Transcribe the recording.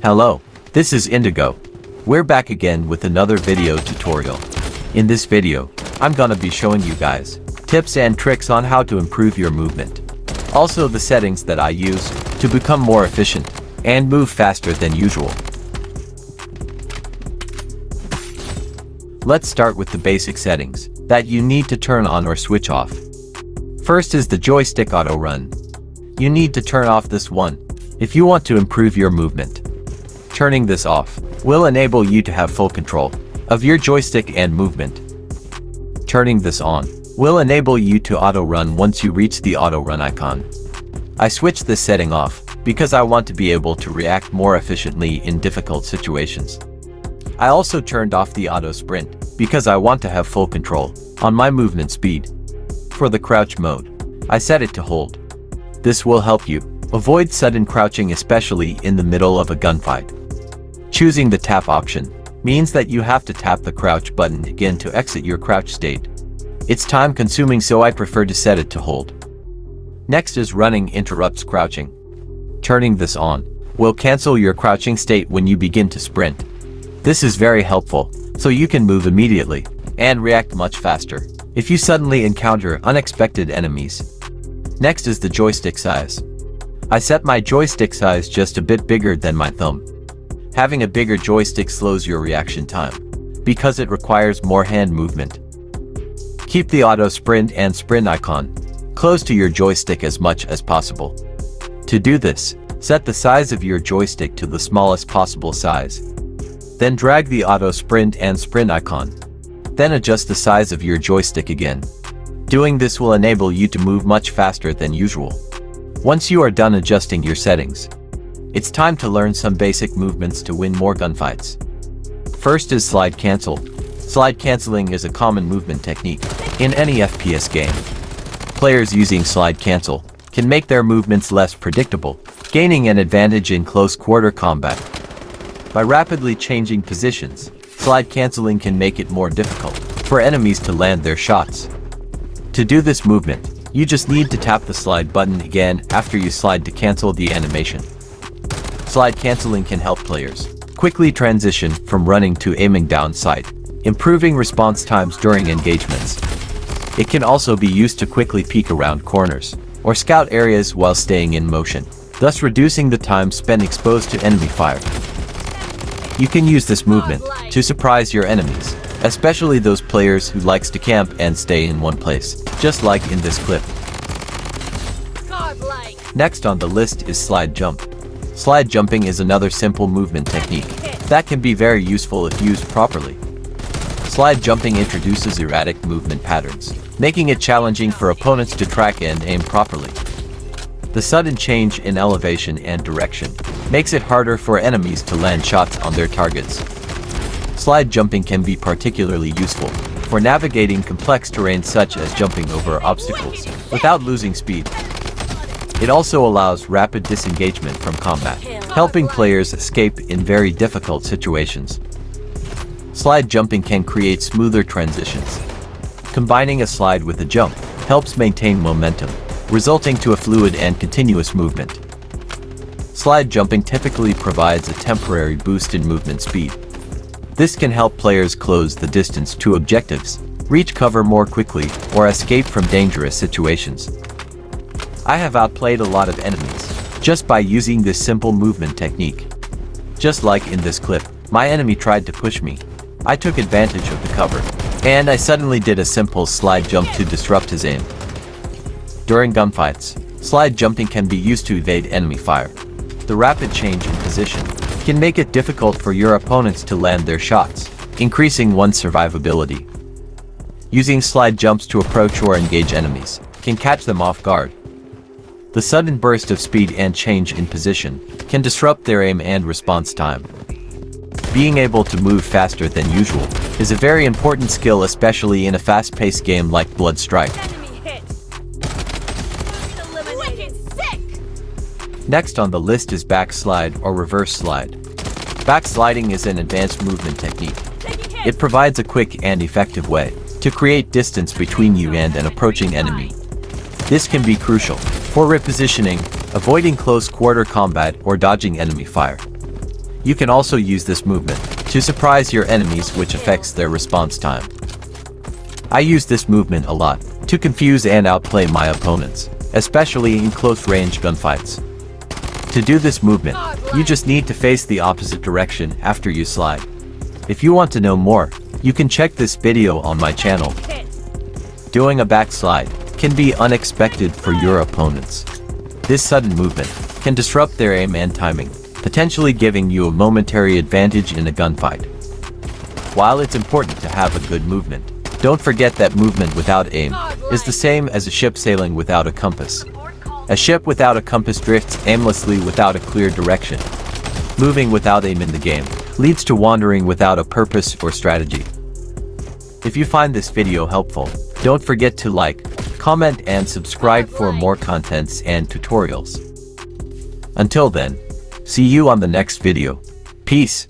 Hello, this is Indigo. We're back again with another video tutorial. In this video, I'm gonna be showing you guys tips and tricks on how to improve your movement. Also the settings that I use to become more efficient and move faster than usual. Let's start with the basic settings that you need to turn on or switch off. First is the joystick auto run. You need to turn off this one if you want to improve your movement. Turning this off will enable you to have full control of your joystick and movement. Turning this on will enable you to auto run once you reach the auto run icon. I switched this setting off because I want to be able to react more efficiently in difficult situations. I also turned off the auto sprint because I want to have full control on my movement speed. For the crouch mode, I set it to hold. This will help you avoid sudden crouching, especially in the middle of a gunfight. Choosing the tap option means that you have to tap the crouch button again to exit your crouch state. It's time consuming, so I prefer to set it to hold. Next is running interrupts crouching. Turning this on will cancel your crouching state when you begin to sprint. This is very helpful, so you can move immediately and react much faster if you suddenly encounter unexpected enemies. Next is the joystick size. I set my joystick size just a bit bigger than my thumb. Having a bigger joystick slows your reaction time because it requires more hand movement. Keep the auto sprint and sprint icon close to your joystick as much as possible. To do this, set the size of your joystick to the smallest possible size. Then drag the auto sprint and sprint icon. Then adjust the size of your joystick again. Doing this will enable you to move much faster than usual. Once you are done adjusting your settings, it's time to learn some basic movements to win more gunfights. First is slide cancel. Slide canceling is a common movement technique in any FPS game. Players using slide cancel can make their movements less predictable, gaining an advantage in close quarter combat. By rapidly changing positions, slide canceling can make it more difficult for enemies to land their shots. To do this movement, you just need to tap the slide button again after you slide to cancel the animation. Slide canceling can help players quickly transition from running to aiming down sight, improving response times during engagements. It can also be used to quickly peek around corners or scout areas while staying in motion, thus reducing the time spent exposed to enemy fire. You can use this movement to surprise your enemies, especially those players who likes to camp and stay in one place, just like in this clip. Next on the list is slide jump. Slide jumping is another simple movement technique that can be very useful if used properly. Slide jumping introduces erratic movement patterns, making it challenging for opponents to track and aim properly. The sudden change in elevation and direction makes it harder for enemies to land shots on their targets. Slide jumping can be particularly useful for navigating complex terrain such as jumping over obstacles without losing speed. It also allows rapid disengagement from combat, helping players escape in very difficult situations. Slide jumping can create smoother transitions. Combining a slide with a jump helps maintain momentum, resulting to a fluid and continuous movement. Slide jumping typically provides a temporary boost in movement speed. This can help players close the distance to objectives, reach cover more quickly, or escape from dangerous situations. I have outplayed a lot of enemies just by using this simple movement technique. Just like in this clip, my enemy tried to push me. I took advantage of the cover, and I suddenly did a simple slide jump to disrupt his aim. During gunfights, slide jumping can be used to evade enemy fire. The rapid change in position can make it difficult for your opponents to land their shots, increasing one's survivability. Using slide jumps to approach or engage enemies can catch them off guard. The sudden burst of speed and change in position can disrupt their aim and response time. Being able to move faster than usual is a very important skill, especially in a fast-paced game like bloodstrike. Next on the list is backslide or reverse slide. Backsliding is an advanced movement technique. It provides a quick and effective way to create distance between you and an approaching enemy. This can be crucial for repositioning, avoiding close quarter combat, or dodging enemy fire. You can also use this movement to surprise your enemies, which affects their response time. I use this movement a lot to confuse and outplay my opponents, especially in close-range gunfights. To do this movement, you just need to face the opposite direction after you slide. If you want to know more, you can check this video on my channel. Doing a backslide can be unexpected for your opponents. This sudden movement can disrupt their aim and timing, potentially giving you a momentary advantage in a gunfight. While it's important to have a good movement, don't forget that movement without aim is the same as a ship sailing without a compass. A ship without a compass drifts aimlessly without a clear direction. Moving without aim in the game leads to wandering without a purpose or strategy. If you find this video helpful, don't forget to like, comment and subscribe for more contents and tutorials. Until then, see you on the next video. Peace.